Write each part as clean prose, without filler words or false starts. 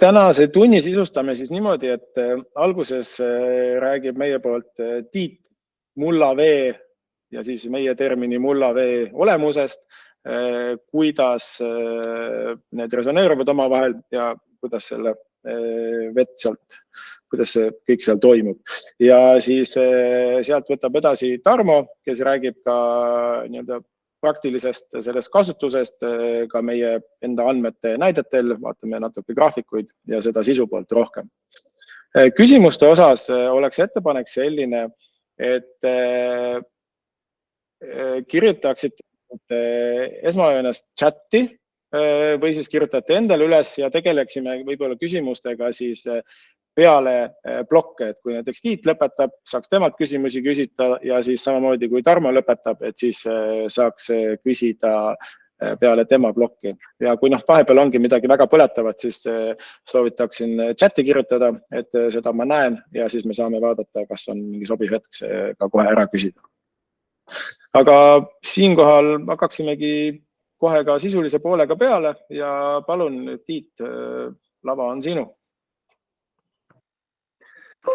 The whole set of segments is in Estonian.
tänase tunni sisustame siis niimoodi, et alguses räägib meie poolt Tiit mullavee ja siis meie termini mullavee olemusest, kuidas need resoneeruvad omavahel ja kuidas selle vett sealt, kuidas see kõik seal toimub. Ja siis sealt võtab edasi Tarmo, kes räägib ka nii-öelda praktilisest sellest kasutusest ka meie enda andmete näidetel, vaatame natuke graafikuid ja seda sisu poolt rohkem. Küsimuste osas oleks ettepanek selline, et kirjutaksite esmajoones chati või siis kirjutate endale üles ja tegeleksime võib-olla küsimustega siis peale blokke, et kui näiteks Tiit lõpetab, saaks temalt küsimusi küsida ja siis samamoodi kui Tarmo lõpetab, et siis saaks küsida peale tema blokki. Ja kui vahepeal ongi midagi väga põletavat, siis soovitaksin chati kirjutada, et seda ma näen ja siis me saame vaadata, kas on mingi sobiv hetk see ka kohe ära küsida. Aga siinkohal hakkaksimegi kohe ka sisulise poolega peale ja palun, Tiit, lava on sinu.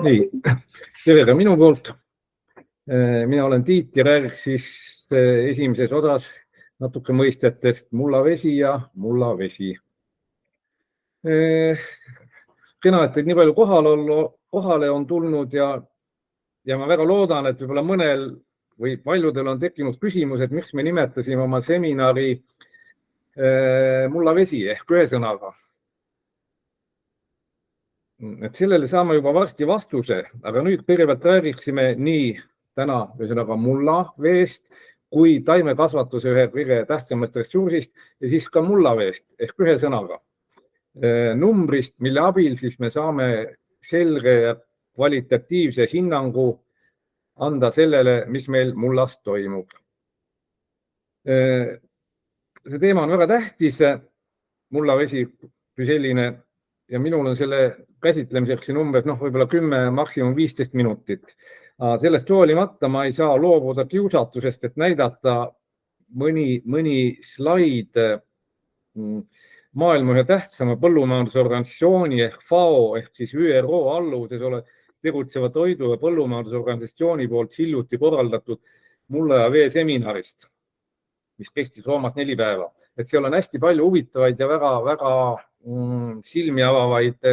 Nii, tere ka minu poolt. Mina olen Tiit ja räägiks siis esimeses osas natuke mõistetest mullavesi ja mullavesi. Kena, et nii palju kohale on tulnud ja ma väga loodan, et võib-olla mõnel või paljudel on tekkinud küsimus, et miks me nimetasime oma seminari mullavesi ehk ühe sõnaga. Et sellele saame juba varsti vastuse, aga nüüd kõigepealt räägiksime nii täna ühesõnaga mullaveest kui taimekasvatuse ühe kõige tähtsamast ressursist ja siis ka mullaveest ehk ühe sõnaga numbrist, mille abil siis me saame selge ja kvalitatiivse hinnangu anda sellele, mis meil mullast toimub. See teema on väga tähtis, mullavesi kui selline ja minul on selle käsitlemiseks siin umbes võib-olla 10, maksimum 15 minutit. Sellest hoolimata ma ei saa loobuda kiusatusest, et näidata mõni slaid maailma ühe tähtsama põllumajandusorganisatsiooni ehk FAO ehk siis ÜRO alluvuses tegutseva toidu- ja põllumajandusorganisatsiooni poolt hiljuti korraldatud mulla ja vee seminarist, mis kestis Roomas 4 päeva. Et seal on hästi palju huvitavaid ja väga silmi avavaid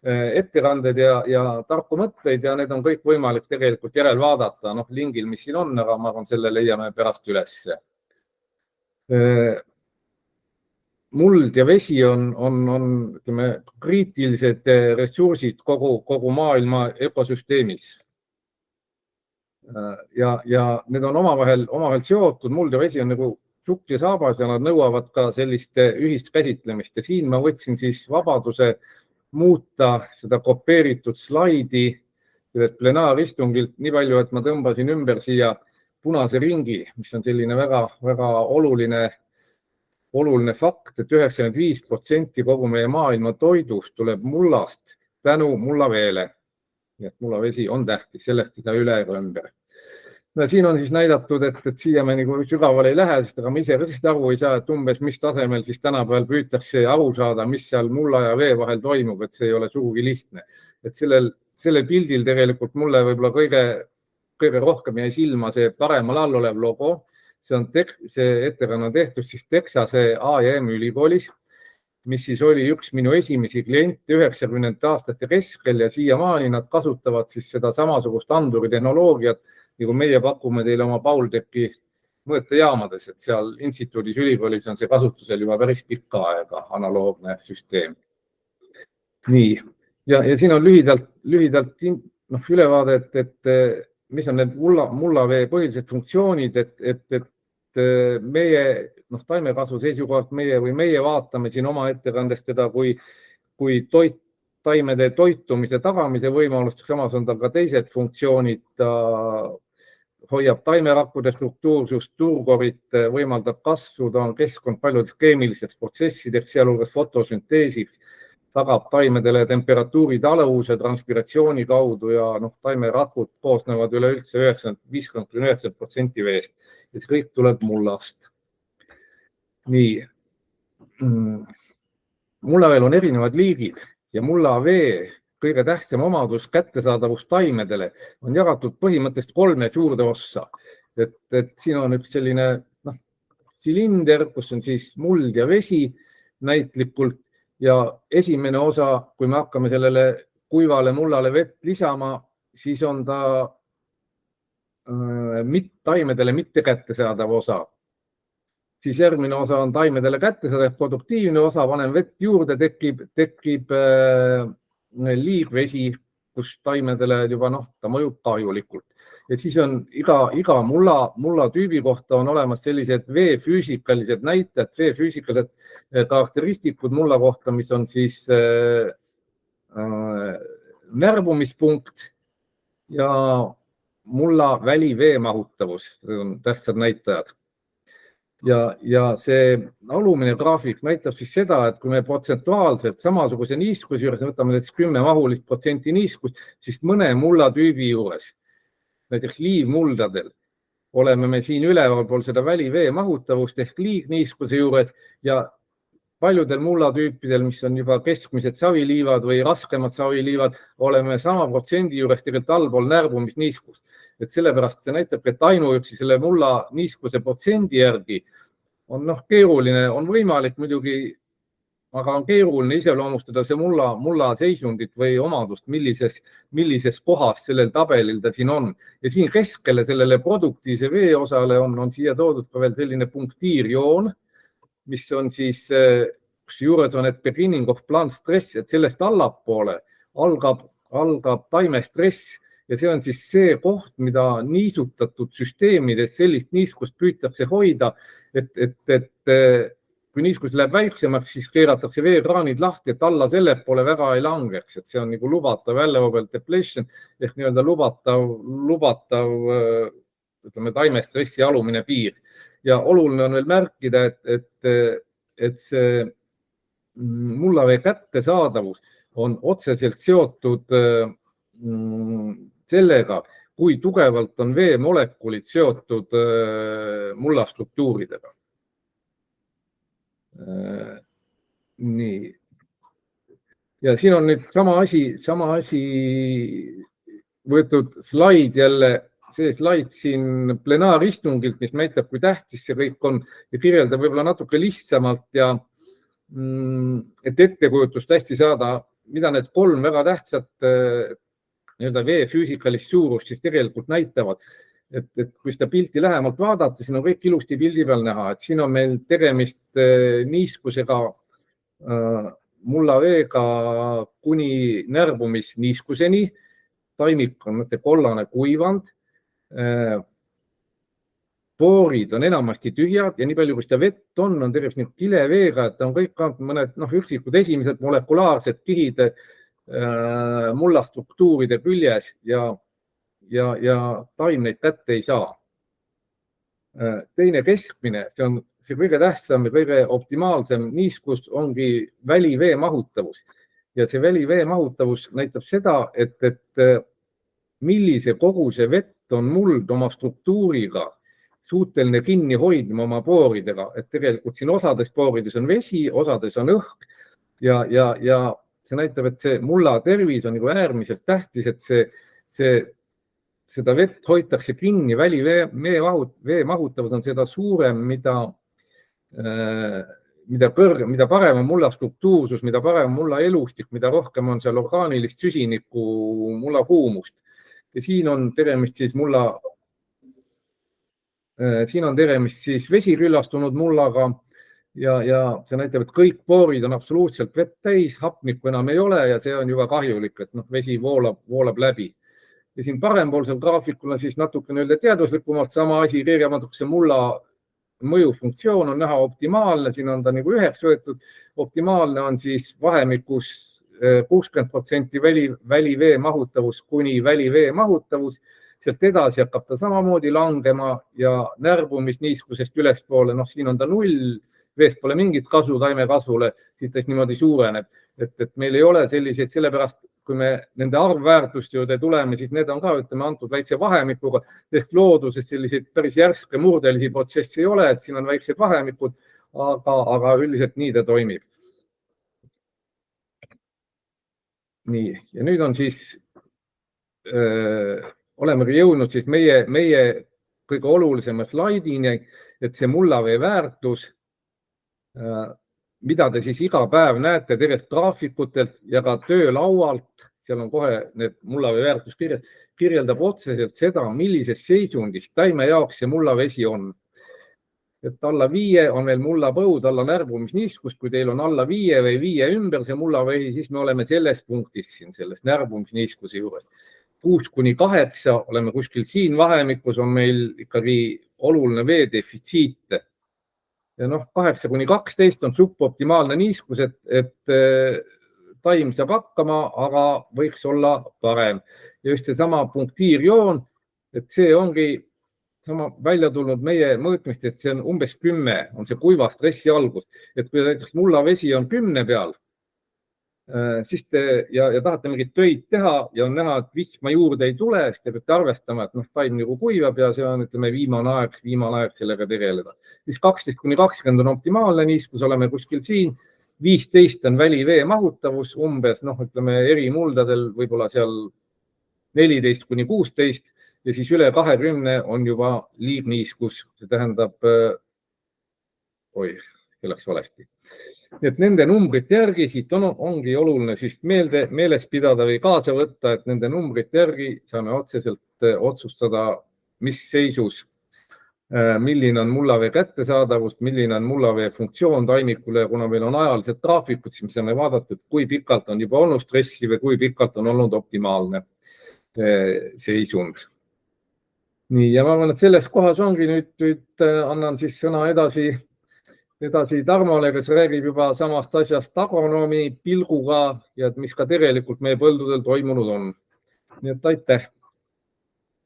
ettekanded ja tarku mõtteid ja need on kõik võimalik tegelikult järel vaadata lingil, mis siin on, aga ma arvan, selle leiame pärast üles. Muld ja vesi on kriitilised ressursid kogu maailma ökosüsteemis. Ja need on omavahel seotud, muld ja vesi on nagu sukk ja saabas ja nad nõuavad ka sellist ühist käsitlemist ja siin ma võtsin siis vabaduse muuta seda kopeeritud slaidi plenaaristungilt nii palju, et ma tõmbasin ümber siia punase ringi, mis on selline väga oluline fakt, et 95% kogu meie maailma toidust tuleb mullast tänu mullaveele. Nii et mullavesi on tähtis, sellest ei saa üle ega ümber. Siin on siis näidatud, et siia me nagu sügavale ei lähe, sest aga ma ise aru ei saa, et umbes mis tasemel siis tänapäeval püütakse aru saada, mis seal mulla ja vee vahel toimub, et see ei ole sugugi lihtne. Et sellel pildil tegelikult mulle võib-olla kõige rohkem jäi silma see paremal all olev logo. See ettekanne on tehtud siis Texase A&M ülikoolis, mis siis oli üks minu esimesi kliente 90. aastate keskel ja siiamaani nad kasutavad siis seda samasugust anduritehnoloogiat, nagu meie pakume teile oma Paulteki mõõtejaamades, et seal instituudis ülikoolis on see kasutusel juba päris pikka aega, analoogne süsteem. Nii, ja siin on lühidalt ülevaade, et mis on need mullavee põhilised funktsioonid, et meie taimekasvu seisukohalt meie vaatame siin oma ettekandest teda kui taimede toitumise tagamise võimalust, samas on tal ka teised funktsioonid, ta hoiab taimerakkude struktuursust, turgorit, võimaldab kasvu, ta on keskkond paljudes keemilisteks protsessideks, sealhulgas fotosünteesiks, tagab taimedele temperatuuri taluvuse transpiratsiooni kaudu ja taimerakud koosnevad üleüldse 50–90% veest. Ja see kõik tuleb mullast. Nii. Mullaveel on erinevad liigid ja mullavee kõige tähtsam omadus kättesaadavus taimedele on jagatud põhimõtteliselt 3 suurde ossa. Et siin on üks selline silinder, kus on siis muld ja vesi näitlikult ja esimene osa, kui me hakkame sellele kuivale mullale vett lisama, siis on ta taimedele mitte kättesaadav osa. Siis järgmine osa on taimedele kättesaadav produktiivne osa, vanem vett juurde, tekib liigvesi, kus taimedele juba ta mõjub kahjulikult. Et siis on iga mulla tüübi kohta on olemas sellised veefüüsikalised näitajad, veefüüsikalised karakteristikud mulla kohta, mis on siis närbumispunkt ja mulla välivee mahutavus, on tähtsad näitajad. Ja see alumine graafik näitab siis seda, et kui me protsentuaalselt samasuguse niiskuse juures võtame 10% niiskust, siis mõne mullatüübi juures, näiteks liivmuldadel, oleme me siin ülevalpool seda välivee mahutavust ehk liigniiskuse juures ja paljudel mullatüüpidel, mis on juba keskmised saviliivad või raskemad saviliivad, oleme sama protsendi juures tegelikult allpool närbumisniiskust. Et sellepärast see näitab, et ainuüksi selle mulla niiskuse protsendi järgi on keeruline, on võimalik muidugi, aga on keeruline iseloomustada see mulla seisundit või omadust, millises kohas sellel tabelil ta siin on. Ja siin keskele sellele produktiivse vee osale on siia toodud ka veel selline punktiirjoon, mis on siis, kus juures on, et beginning of plant stress, et sellest allapoole algab taimstress ja see on siis see koht, mida niisutatud süsteemides sellist niiskust püütakse hoida, et kui niiskus läheb väiksemaks, siis keeratakse veekraanid lahti, et alla selle poole väga ei langeks, et see on nagu lubatav allowable depletion ehk nii-öelda lubatav ütleme, taimestressi alumine piir. Ja oluline on veel märkida, et see mullavee kättesaadavus on otseselt seotud sellega, kui tugevalt on veemolekulid seotud mullastruktuuridega. Nii. Ja siin on nüüd sama asi võetud slaid jälle, see slaid siin plenaaristungilt, mis näitab, kui tähtis see kõik on ja kirjeldab võib-olla natuke lihtsamalt ja et ettekujutust hästi saada, mida need 3 väga tähtsat veefüüsikalist suurust siis tegelikult näitavad. Et kui seda pilti lähemalt vaadata, siin on kõik ilusti pildi peal näha, et siin on meil tegemist niiskusega, mullaveega kuni närbumisniiskuseni, taimik on kollane kuivand, poorid on enamasti tühjad ja nii palju, kui seda vett on terveks kileveega, et on kõik mõned üksikud esimesed molekulaarsed kihid mullastruktuuride küljes ja taim neid kätte ei saa. Teine keskmine, see on see kõige tähtsam ja kõige optimaalsem niiskus ongi välivee mahutavus. Ja see välivee mahutavus näitab seda, et millise koguse vett on muld oma struktuuriga suuteline kinni hoidma oma pooridega. Et tegelikult siin osades poorides on vesi, osades on õhk ja see näitab, et see mulla tervis on äärmiselt tähtis, et seda vett hoitakse kinni, välivee mahutavus on seda suurem, mida parem on mulla struktuursus, mida parem on mulla elustik, mida rohkem on seal orgaanilist süsiniku mulla huumust. Ja siin on teremist siis vesiküllastunud mullaga ja see näitab, et kõik poorid on absoluutselt vett täis, hapnikku enam ei ole ja see on juba kahjulik, et vesi voolab läbi. Ja siin parempoolsel graafikul on siis natuke teaduslikumalt sama asi, kirjamatukese mulla mõjufunktsioon on näha optimaalne, siin on ta 9 võetud, optimaalne on siis vahemikus 60% välivee mahutavus kuni välivee mahutavus, sealt edasi hakkab ta samamoodi langema ja närbumisniiskusest ülespoole, siin on ta 0, veest pole mingit kasu taime kasvule, siis ta niimoodi suureneb, et meil ei ole selliseid, sellepärast kui me nende arvväärtuste juurde tuleme, siis need on ka antud väikse vahemikuga, sest looduses selliseid päris järske murdelisi protsessi ei ole, et siin on väiksed vahemikud, aga üldiselt nii ta toimib. nii, ja nüüd on siis, olemegi jõudnud siis meie kõige olulisema slaidini, et see mullavee väärtus, mida te siis iga päev näete tegelikult graafikutelt ja ka töölaualt, seal on kohe need mullavee väärtus kirjeldab otseselt seda, millises seisundis taime jaoks see mullavesi on. Et alla 5 on veel mullapõud, alla närbumisniiskust, kui teil on alla 5 või 5 ümber see mullavehi, siis me oleme selles punktis siin, selles närbumisniiskuse juures. 6–8 oleme kuskil siin vahemikus, on meil ikkagi oluline vee defitsiit. Ja 8–12 on suboptimaalne niiskus, et taim saab hakkama, aga võiks olla parem. Ja just see sama punktiirjoon, et see ongi sama välja tulnud meie mõõtmist, et see on umbes 10, on see kuiva stressi algus. Et kui näiteks mullavesi on 10 peal, siis te ja tahate mingit töid teha ja on näha, et vihma juurde ei tule, siis te peate arvestama, et taim nagu kuivab ja see on, ütleme, viimane aeg sellega tegeleda. Siis 12–20 on optimaalne niiskus, oleme kuskil siin. 15 on välivee mahutavus umbes, ütleme, eri muldadel võib-olla seal 14–16 ja siis üle 20 on juba liigniiskus. See tähendab, läks valesti. Et nende numbrite järgi siit ongi oluline siis meeles pidada või kaasa võtta, et nende numbrite järgi saame otseselt otsustada, mis seisus, milline on mullavee kättesaadavus, milline on mullavee funktsioon taimikule, kuna meil on ajalised graafikud, siis me saame vaadata, et kui pikalt on juba olnud stressi või kui pikalt on olnud optimaalne seisund. Nii, ja ma arvan, et selles kohas ongi nüüd annan siis sõna edasi Tarmole, kes räägib juba samast asjast agronoomi pilguga ja mis ka tegelikult meie põldudel toimunud on. Nii et aitäh.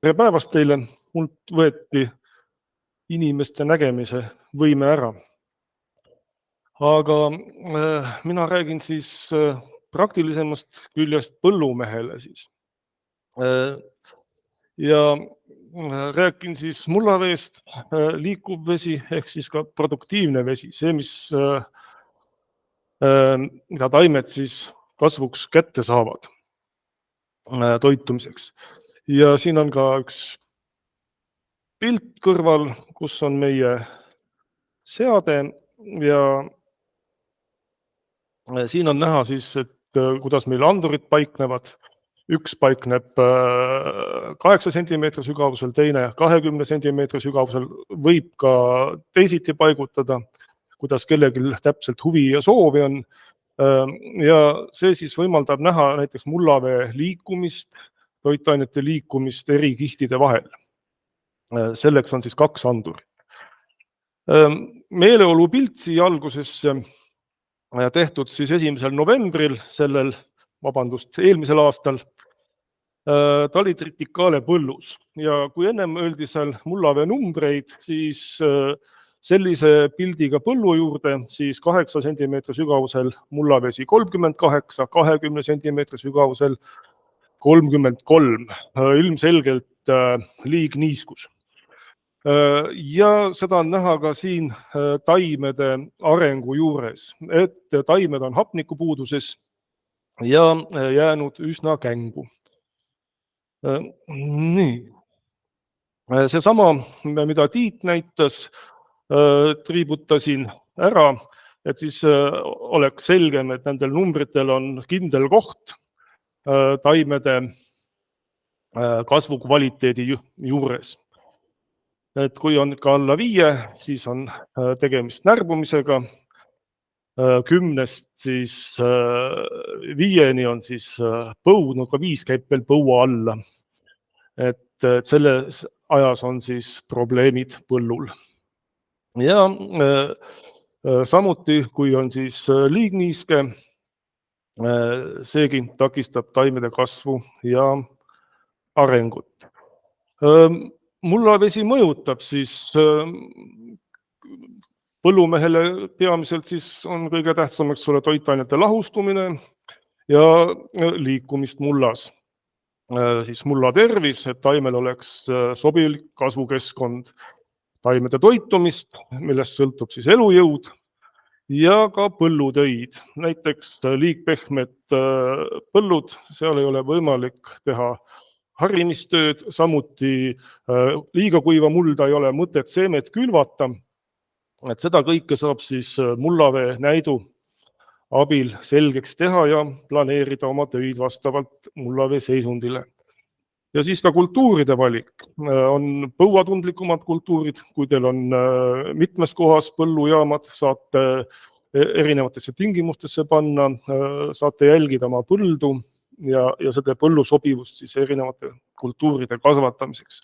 Tere päevast teile. Mult võeti inimeste nägemise võime ära. Aga mina räägin siis praktilisemast küljest põllumehele siis. Ja rääkin siis mullaveest, liikuv vesi ehk siis ka produktiivne vesi, see, mida taimed siis kasvuks kätte saavad toitumiseks. Ja siin on ka üks pilt kõrval, kus on meie seade ja siin on näha siis, et kuidas meil andurid paiknevad. Üks paikneb 8 sentimeetri sügavusel, teine 20 sentimeetri sügavusel, võib ka teisiti paigutada, kuidas kellelgi täpselt huvi ja soovi on. Ja see siis võimaldab näha näiteks mullavee liikumist, toitainete liikumist eri kihtide vahel. Selleks on siis 2 andurit. Meeleolu pilt siia algusesse tehtud siis 1. novembril eelmisel aastal, ta oli Triticale põllus ja kui ennem öeldi seal mullavee numbreid, siis sellise pildiga põllu juurde, siis 8 sentimeetri sügavusel mullavesi 38, 20 sentimeetri sügavusel 33, ilmselgelt liigniiskus. Ja seda on näha ka siin taimede arengu juures, et taimed on hapnikupuuduses ja jäänud üsna kängu. Nii. Seesama, mida Tiit näitas, triibutasin ära, et siis oleks selgem, et nendel numbritel on kindel koht taimede kasvu kvaliteedi juures. Et kui on ka alla 5, siis on tegemist närbumisega. 10-st siis 5-ni on siis põud, ka 5 käib veel põua alla. Et selles ajas on siis probleemid põllul. Ja samuti, kui on siis liigniiske, seegi takistab taimede kasvu ja arengut. Mullavesi mõjutab siis põllumehele peamiselt siis on kõige tähtsamaks toitainete lahustumine ja liikumist mullas. Siis mulla tervis, et taimel oleks sobilik kasvukeskkond, taimede toitumist, millest sõltub siis elujõud ja ka põllutöid, näiteks liigpehmed põllud, seal ei ole võimalik teha harimistööd, samuti liiga kuiva mulda ei ole mõtet seemet külvata. Et seda kõike saab siis mullavee näidu abil selgeks teha ja planeerida oma töid vastavalt mullavee seisundile. Ja siis ka kultuuride valik. On põuatundlikumad kultuurid, kui teil on mitmes kohas põllujaamad, saate erinevatesse tingimustesse panna, saate jälgida oma põldu ja seda põllu sobivust siis erinevate kultuuride kasvatamiseks,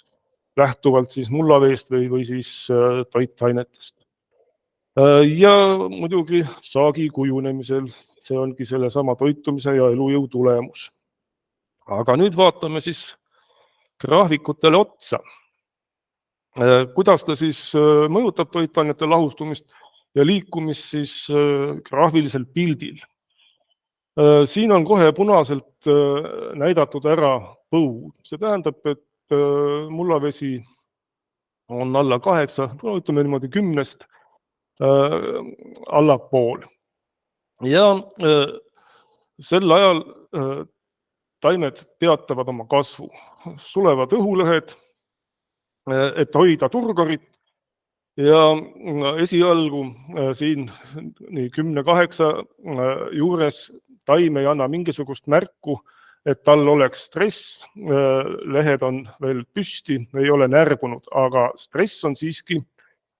lähtuvalt siis mullaveest või siis toitainetest. Ja muidugi saagi kujunemisel, see ongi selle sama toitumise ja elujõu tulemus. Aga nüüd vaatame siis graafikutele otsa. Kuidas ta siis mõjutab toitainete lahustumist ja liikumist siis graafilisel pildil. Siin on kohe punaselt näidatud ära põud. See tähendab, et mullavesi on alla 8, ütleme niimoodi 10 allapool. Ja sel ajal taimed peatavad oma kasvu, sulevad õhulõhed, et hoida turgorit ja esialgu siin 10-8 juures taim ei anna mingisugust märku, et tal oleks stress, lehed on veel püsti, ei ole närbunud, aga stress on siiski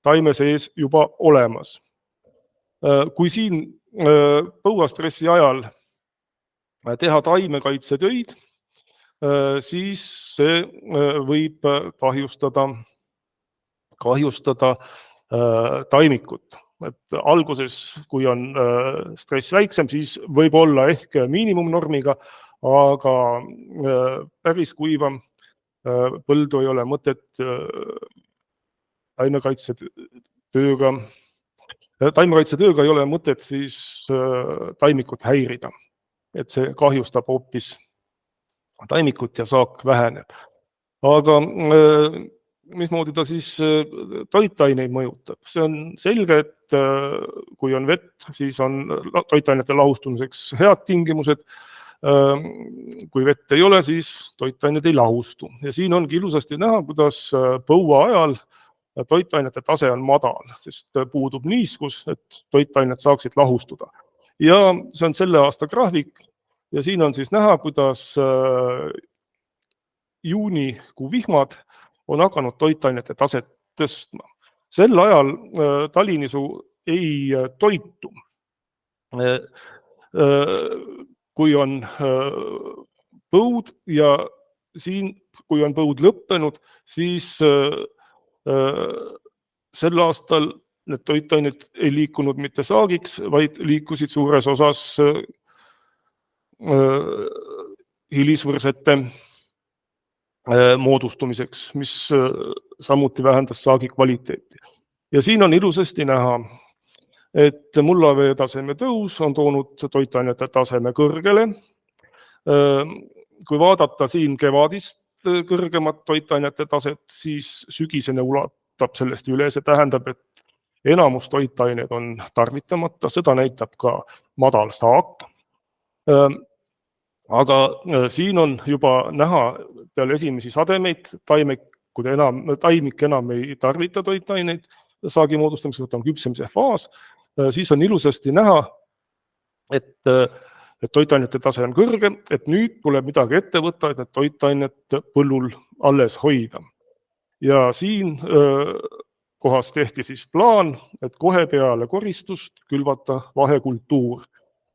taime sees juba olemas. Kui siin põuastressi ajal teha taimekaitsetöid, siis see võib kahjustada taimikut. Et alguses, kui on stress väiksem, siis võib olla ehk miinimumnormiga, aga päris kuiva põldu ei ole mõtet taimekaitsetööga ei ole mõtet siis taimikut häirida. Et see kahjustab hoopis taimikut ja saak väheneb. Aga mismoodi ta siis toitaineid mõjutab? See on selge, et kui on vett, siis on toitainete lahustumiseks head tingimused. Kui vett ei ole, siis toitained ei lahustu. Ja siin ongi ilusasti näha, kuidas põua ajal toitainete tase on madal, sest puudub niiskus, et toitained saaksid lahustuda. Ja see on selle aasta graafik ja siin on siis näha, kuidas juunikuu vihmad on hakanud toitainete taset tõstma. Sel ajal talinisu ei toitu. Kui on põud ja siin, kui on põud lõppenud, siis sel aastal need toitained ei liikunud mitte saagiks, vaid liikusid suures osas hilisvõrsete moodustumiseks, mis samuti vähendas saagi kvaliteeti. Ja siin on ilusasti näha, et mullavee taseme tõus on toonud toitainete taseme kõrgele. Kui vaadata siin kevadist kõrgemat toitainete taset, siis sügisene ulatab sellest üle. See tähendab, et enamus toitained on tarvitamata, seda näitab ka madal saak. Aga siin on juba näha peale esimesi sademeid, taimik enam ei tarvita toitaineid, saagi moodustamiseks on küpsemise faas, siis on ilusasti näha, et toitainete tase on kõrge, et nüüd tuleb midagi ette võtta, et need toitainet põllul alles hoida. Ja siin kohas tehti siis plaan, et kohe peale koristust külvata vahekultuur.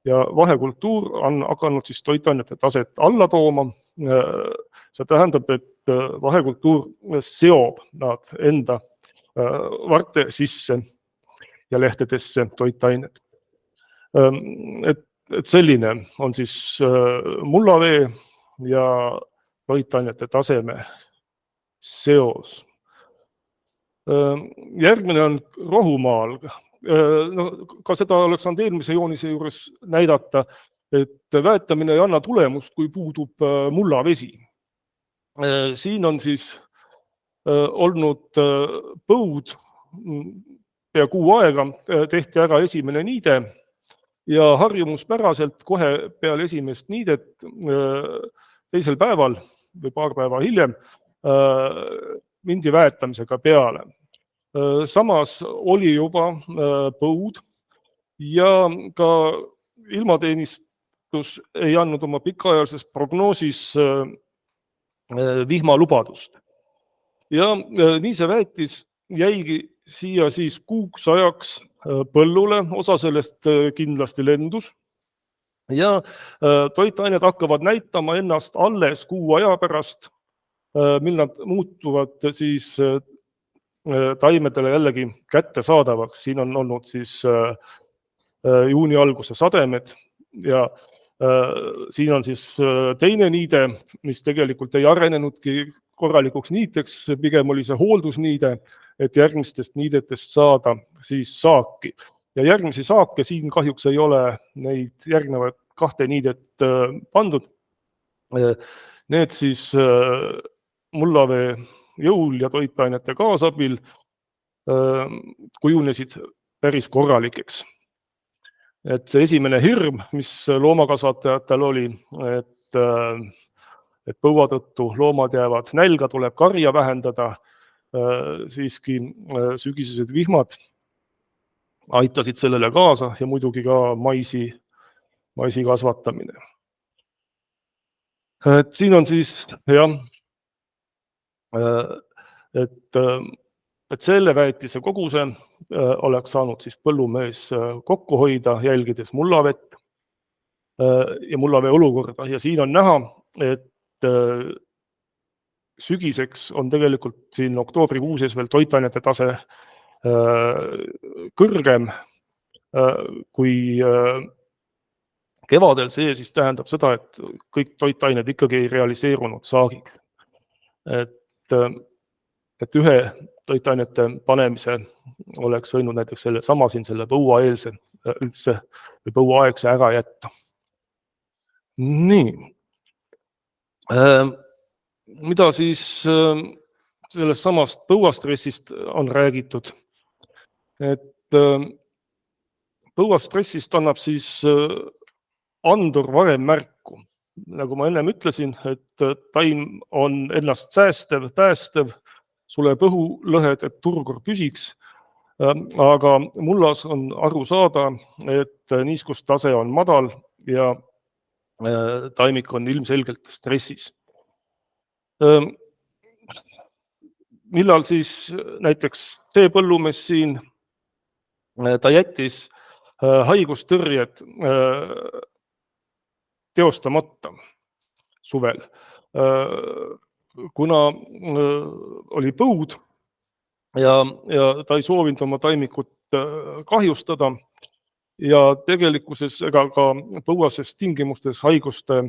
Ja vahekultuur on hakanud siis toitainete taset alla tooma. See tähendab, et vahekultuur seob nad enda varte sisse ja lehtedesse toitained. Et selline on siis mullavee ja toitainete taseme seos. Järgmine on rohumaal. No, ka seda oleks saanud eelmise joonise juures näidata, et väetamine ei anna tulemust, kui puudub mullavesi. Siin on siis olnud põud pea kuu aega, tehti ära esimene niide ja harjumuspäraselt kohe peale esimest niidet teisel päeval või paar päeva hiljem mindi väetamisega peale. Samas oli juba põud ja ka ilmateenistus ei andnud oma pikaajalises prognoosis vihmalubadust. Ja nii see väetis jäigi siia siis kuuks ajaks põllule, osa sellest kindlasti lendus. Ja toitained hakkavad näitama ennast alles kuu aja pärast, mil nad muutuvad siis taimedele jällegi kättesaadavaks. Siin on olnud siis juuni alguse sademed ja siin on siis teine niide, mis tegelikult ei arenenudki korralikuks niiteks, pigem oli see hooldusniide, et järgmistest niidetest saada siis saaki. Ja järgmisi saake siin kahjuks ei ole neid järgnevaid 2 niidet pandud. Need siis mullavee jõul ja toitainete kaasabil kujunesid päris korralikeks. Et see esimene hirm, mis loomakasvatajatel oli, et põua tõttu loomad jäävad nälga, tuleb karja vähendada, siiski sügisesed vihmad aitasid sellele kaasa ja muidugi ka maisi kasvatamine. Et siin on siis jah, et selle väetise koguse oleks saanud siis põllumees kokku hoida, jälgides mullavett ja mullavee olukorda. Ja siin on näha, et sügiseks on tegelikult siin oktoobrikuuses veel toitainete tase kõrgem kui kevadel. See siis tähendab seda, et kõik toitained ikkagi ei realiseerunud saagiks. Et ühe toitainete panemise oleks võinud näiteks selle põuaeelse üldse või põuaaegse ära jätta. Nii. Mida siis sellest samast põuastressist on räägitud? Et põuastressist annab siis andur varem märku. Nagu ma ennem ütlesin, et taim on ennast säästev, päästev, suleb õhulõhed, et turgur püsiks, aga mullas on aru saada, et niiskustase on madal ja taimik on ilmselgelt stressis. Millal siis näiteks see põllumees siin, ta jättis haigustõrjed teostamata suvel, kuna oli põud ja ta ei soovinud oma taimikut kahjustada ja tegelikkuses ega ka põuases tingimustes haiguste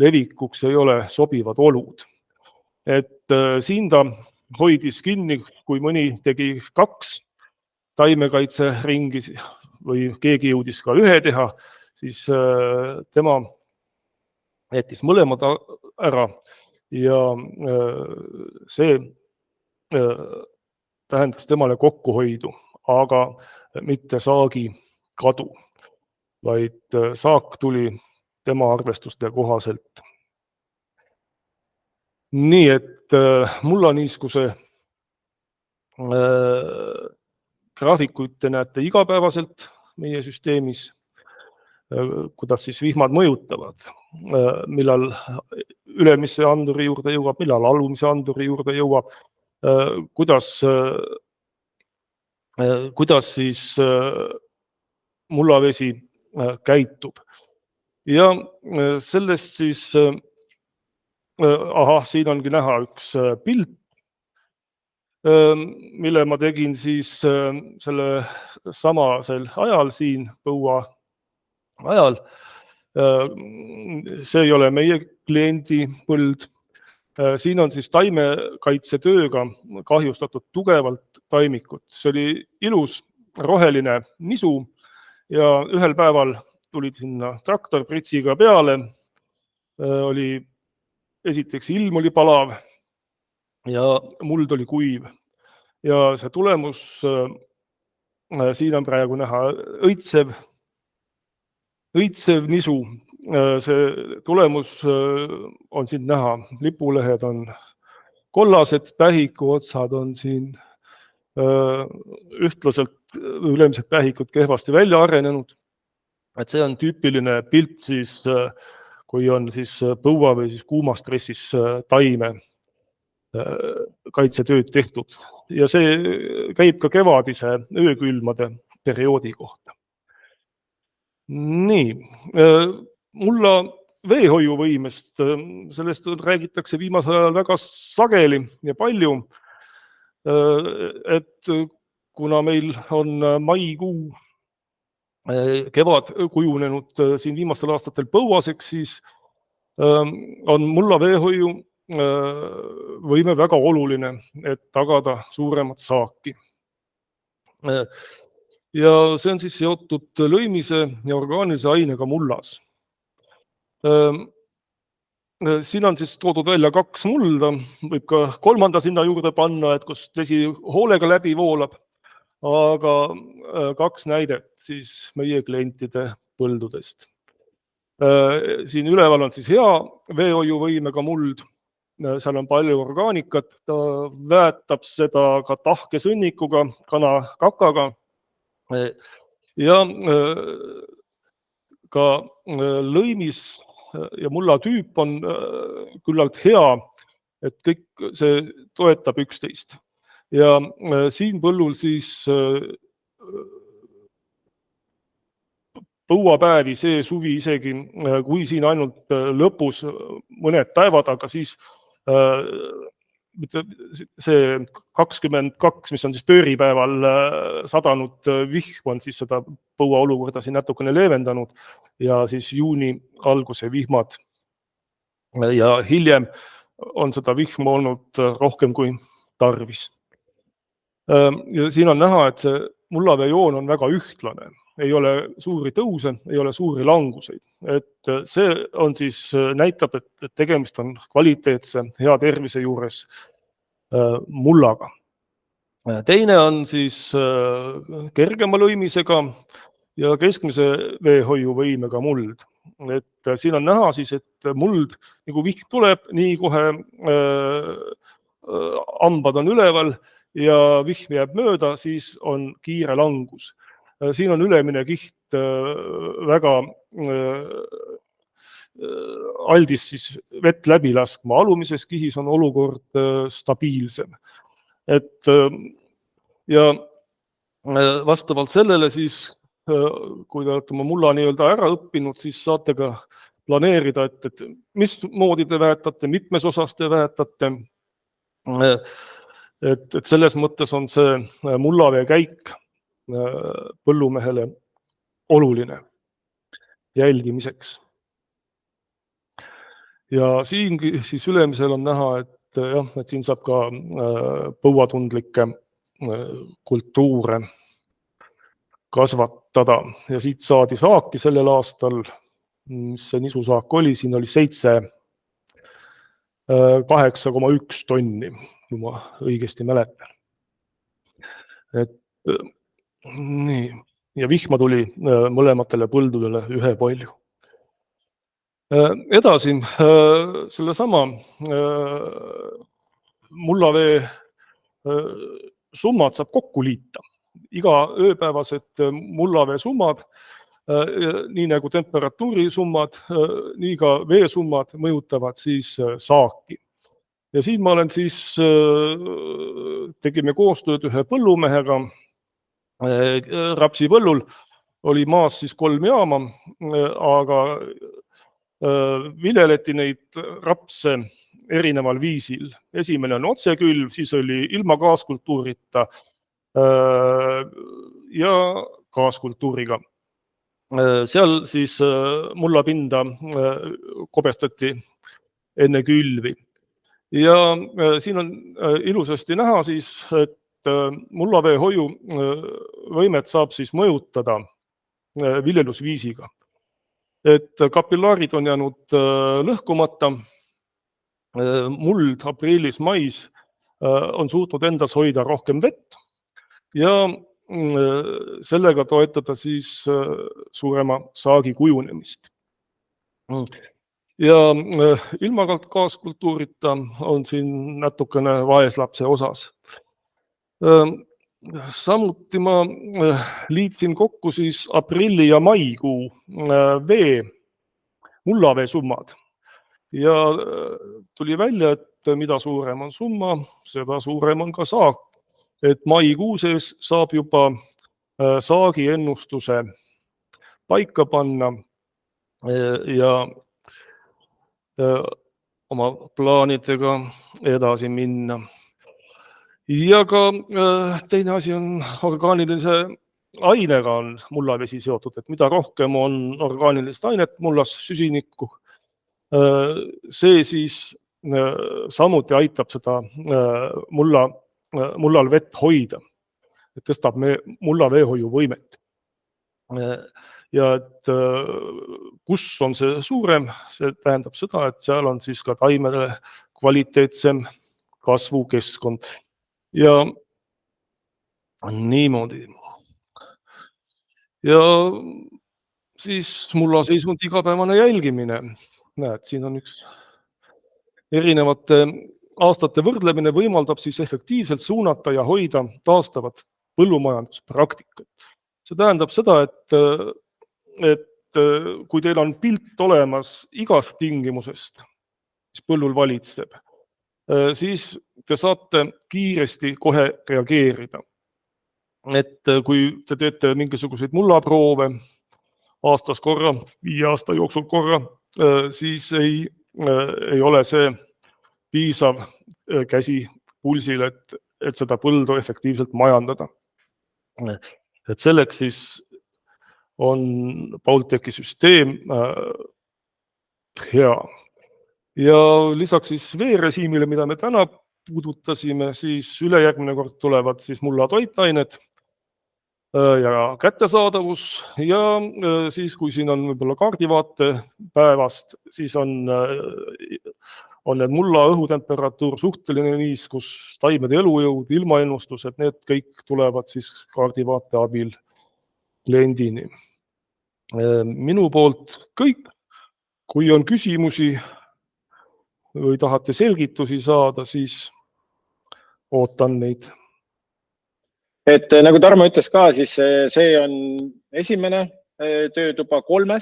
levikuks ei ole sobivad olud. Et siin ta hoidis kinni, kui mõni tegi 2 taimekaitseringi või keegi jõudis ka 1 teha, siis tema jättis mõlemad ära ja see tähendas temale kokkuhoidu, aga mitte saagi kadu, vaid saak tuli tema arvestuste kohaselt. Nii et mullaniiskuse graafikuid te näete igapäevaselt meie süsteemis, kuidas siis vihmad mõjutavad, millal ülemise anduri juurde jõuab, millal alumise anduri juurde jõuab, kuidas siis mullavesi käitub. Ja sellest siis, siin ongi näha üks pilt, mille ma tegin siis selle samasel ajal siin põua ajal. See ei ole meie kliendi põld. Siin on siis taimekaitsetööga kahjustatud tugevalt taimikut. See oli ilus roheline nisu ja ühel päeval tulid sinna traktor pritsiga peale. Esiteks ilm oli palav ja muld oli kuiv. Ja see tulemus, siin on praegu näha õitsev õitsev nisu. See tulemus on siin näha, lipulehed on kollased, pähikuotsad on siin ühtlaselt ülemised pähikud kehvasti välja arenenud. Et see on tüüpiline pilt siis, kui on siis põua või siis kuumastressis taime kaitsetööd tehtud. Ja see käib ka kevadise öökülmade perioodi kohta. Nii, mulla veehoiuvõimest, sellest räägitakse viimasel ajal väga sageli ja palju, et kuna meil on maikuu kevad kujunenud siin viimastel aastatel põuaseks, siis on mulla veehoiu võime väga oluline, et tagada suuremat saaki. Ja see on siis seotud lõimise ja orgaanilise ainega mullas. Siin on siis toodud välja 2 mulda, võib ka 3. sinna juurde panna, et kus vesi hoolega läbi voolab, aga 2 näidet siis meie klientide põldudest. Siin üleval on siis hea veehoiuvõimega muld, seal on palju orgaanikat, ta väetab seda ka tahke sõnnikuga, kana kakaga ja ka lõimis ja mulla tüüp on küllalt hea, et kõik see toetab üksteist. Ja siin põllul siis põuapäevi see suvi isegi, kui siin ainult lõpus mõned päevad, aga siis see 22, mis on siis pööripäeval sadanud vihm, on siis seda põua olukorda siin natukene leevendanud ja siis juuni alguse vihmad. Ja hiljem on seda vihma olnud rohkem kui tarvis. Ja siin on näha, et see mullaveejoon on väga ühtlane. Ei ole suuri tõuse, ei ole suuri languseid. Et see on siis, näitab, et tegemist on kvaliteetse, hea tervise juures mullaga. Teine on siis kergema lõimisega ja keskmise veehoiuvõimega muld. Et siin on näha siis, et muld, nagu vihm tuleb, nii kohe hambad on üleval ja vihm jääb mööda, siis on kiire langus. Siin on ülemine kiht väga aldis siis vett läbi laskma. Alumises kihis on olukord stabiilsem. Et, ja vastavalt sellele siis, kui te olete oma mulla nii-öelda ära õppinud, siis saate ka planeerida, et mismoodi te väetate, mitmes osas te väetate. Et selles mõttes on see mullavee käik põllumehele oluline jälgimiseks. Ja siin siis ülemisel on näha, et siin saab ka põuatundlikke kultuure kasvatada ja siit saadi saaki sellel aastal, mis see nisusaak oli, siin oli 8,1 tonni, kui ma õigesti mäletan. Et nii, ja vihma tuli mõlematele põldudele ühepalju. Edasi, sellesama mullavee summad saab kokku liita. Iga ööpäevased mullavee summad, nii nagu temperatuuri summad, nii ka vee summad mõjutavad siis saaki. Ja siin ma olen siis, tegime koostööd ühe põllumehega, Rapsi põllul oli maas siis 3 jaama, aga viljeleti neid rapse erineval viisil. Esimene on otsekülv, siis oli ilma kaaskultuurita ja kaaskultuuriga. Seal siis mullapinda kobestati enne külvi. Ja siin on ilusasti näha siis, et mullavee hoiu võimet saab siis mõjutada viljelusviisiga. Et kapillaarid on jäänud lõhkumata, muld aprillis, mais on suutnud endas hoida rohkem vett ja sellega toetada siis suurema saagi kujunemist. Ja ilma kaaskultuurita on siin natukene vaeslapse osas. Samuti ma liitsin kokku siis aprilli ja maikuu mullavee summad ja tuli välja, et mida suurem on summa, seda suurem on ka saak. Et maikuu sees saab juba saagi ennustuse paika panna ja oma plaanidega edasi minna. Ja ka teine asi on orgaanilise ainega on mullavesi seotud, et mida rohkem on orgaanilist ainet mullas süsinikku, see siis samuti aitab seda mullal vett hoida, et tõstab mulla veehoiu võimet. Ja et kus on see suurem, see tähendab seda, et seal on siis ka taimede kvaliteetsem kasvukeskkond. Ja niimoodi. Ja siis mullaseisundi igapäevane jälgimine. Näed, siin on üks erinevate aastate võrdlemine võimaldab siis efektiivselt suunata ja hoida taastavat põllumajanduspraktikat. See tähendab seda, et kui teil on pilt olemas igast tingimusest, mis põllul valitseb, siis te saate kiiresti kohe reageerida. Et kui te teete mingisuguseid mullaproove aastas korra, 5 aasta jooksul korra, siis ei ole see piisav käsi pulsil, et seda põldu efektiivselt majandada. Et selleks siis on Baltechi süsteem hea. Ja lisaks siis veerežiimile, mida me täna puudutasime, siis ülejärgmine kord tulevad siis mulla toitained ja kättesaadavus ja siis, kui siin on võib-olla kaardivaate päevast, siis on need mulla õhutemperatuur suhteline niiskus, taimede elujõud, ilmaennustused, need kõik tulevad siis kaardivaate abil kliendini. Minu poolt kõik, kui on küsimusi või tahate selgitusi saada, siis ootan neid. Et nagu Tarmo ütles ka, siis see on esimene töötuba 3,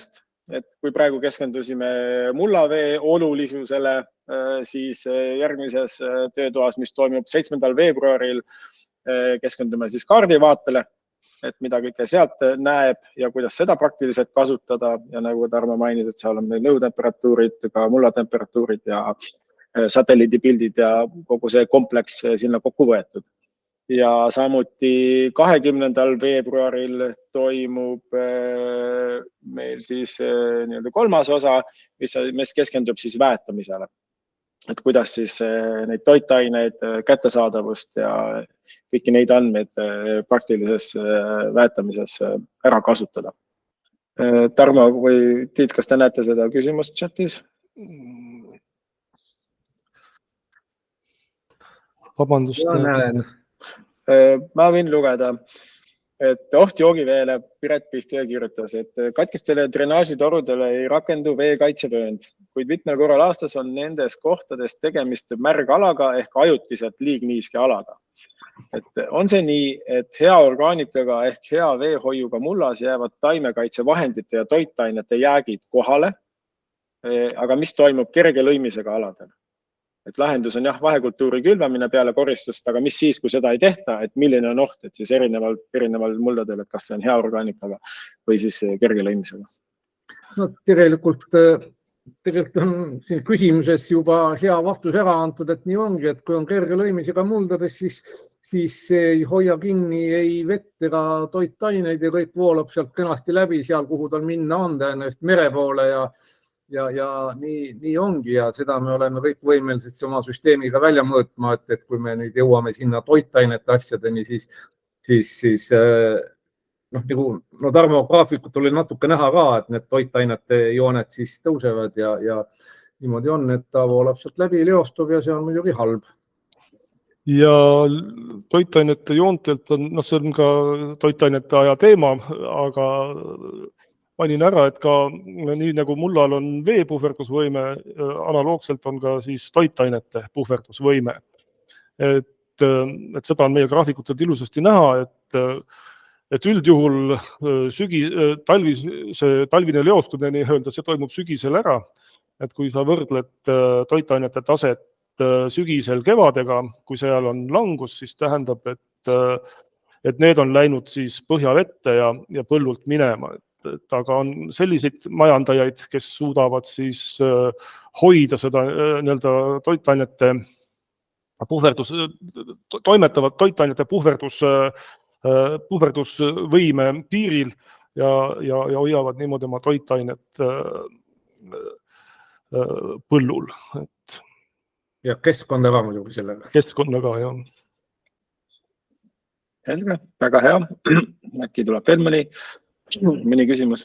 et kui praegu keskendusime mullavee olulisusele, siis järgmises töötoas, mis toimub 7. veebruaril, keskendume siis kaardivaatele, et mida kõike sealt näeb ja kuidas seda praktiliselt kasutada. Ja nagu Tarmo mainis, et seal on meil õhutemperatuurid, ka mullatemperatuurid ja satelliidipildid ja kogu see kompleks sinna kokku võetud. Ja samuti 20. veebruaril toimub meil siis 3. osa, mis keskendub siis väetamisele. Et kuidas siis neid toitaineid, kättesaadavust ja kõiki neid andmeid praktilises väetamises ära kasutada. Tarmo või Tiit, kas te näete seda küsimust chatis? Vabandust. Ma võin lugeda, et oht joogiveele Piret Pihtiä kirjutas, et katkistele drenaažitorudele ei rakendu veekaitsevöönd, kuid mitmel korral aastas on nendes kohtades tegemist märgalaga ehk ajutiselt liigniiske alaga. Et on see nii, et hea orgaanikaga ehk hea veehoiuga mullas jäävad taimekaitsevahendite ja toitainete jäägid kohale, aga mis toimub kerge lõimisega aladel? Et lahendus on jah, vahekultuuri külvamine peale koristust, aga mis siis, kui seda ei tehta, et milline on oht, et siis erineval muldadel, et kas see on hea orgaanikaga või siis kerge lõimisega? No tegelikult on siin küsimuses juba hea vastus ära antud, et nii ongi, et kui on kerge lõimisega muldades, siis ei hoia kinni ei vett ega toitaineid ja kõik voolab sealt kenasti läbi seal, kuhu tal minna on, tõenäoliselt mere poole ja nii ongi ja seda me oleme kõik võimelised oma süsteemiga välja mõõtma, et kui me nüüd jõuame sinna toitainete asjadeni, siis Tarmo graafikut oli natuke näha ka, et need toitainete jooned siis tõusevad ja niimoodi on, et ta voolab sealt läbi, leostub ja see on muidugi halb. ja toitainete joontelt on, see on ka toitainete aja teema, aga mainin ära, et ka nii nagu mullal on veepuhverdusvõime, analoogselt on ka siis toitainete puhverdusvõime. Et seda on meie graafikutelt ilusasti näha, et üldjuhul talvine leostumine nii-öelda, see toimub sügisel ära. Et kui sa võrdled toitainete taset sügisel kevadega, kui seal on langus, siis tähendab, et need on läinud siis põhjavette ja põllult minema. Aga on selliseid majandajaid, kes suudavad siis hoida seda nii-öelda toitainete toimetavad toitainete puhverdusvõime piiril ja hoiavad niimoodi oma toitainet põllul. Ja keskkonda ka muidugi sellega. Keskkonna ka, jah. Selge, väga hea. Äkki tuleb veel mõni küsimus?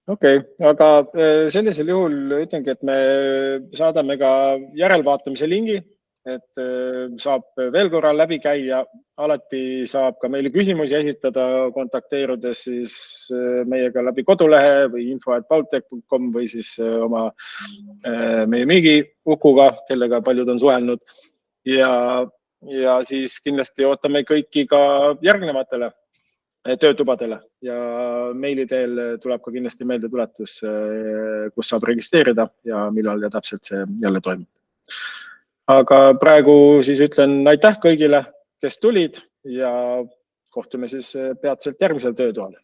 Okei, aga sellisel juhul ütlengi, et me saadame ka järelvaatamise lingi, et saab veel korra läbi käia. Alati saab ka meile küsimusi esitada, kontakteerudes siis meiega läbi kodulehe või info@baltech.com või siis meie müügiukuga, kellega paljud on suhelnud. Ja siis kindlasti ootame kõiki ka järgnevatele töötubadele ja meili teel tuleb ka kindlasti meeldetuletus, kus saab registreerida ja millal ja täpselt see jälle toimub. Aga praegu siis ütlen aitäh kõigile, kes tulid ja kohtume siis peatselt järgmisel töötoal.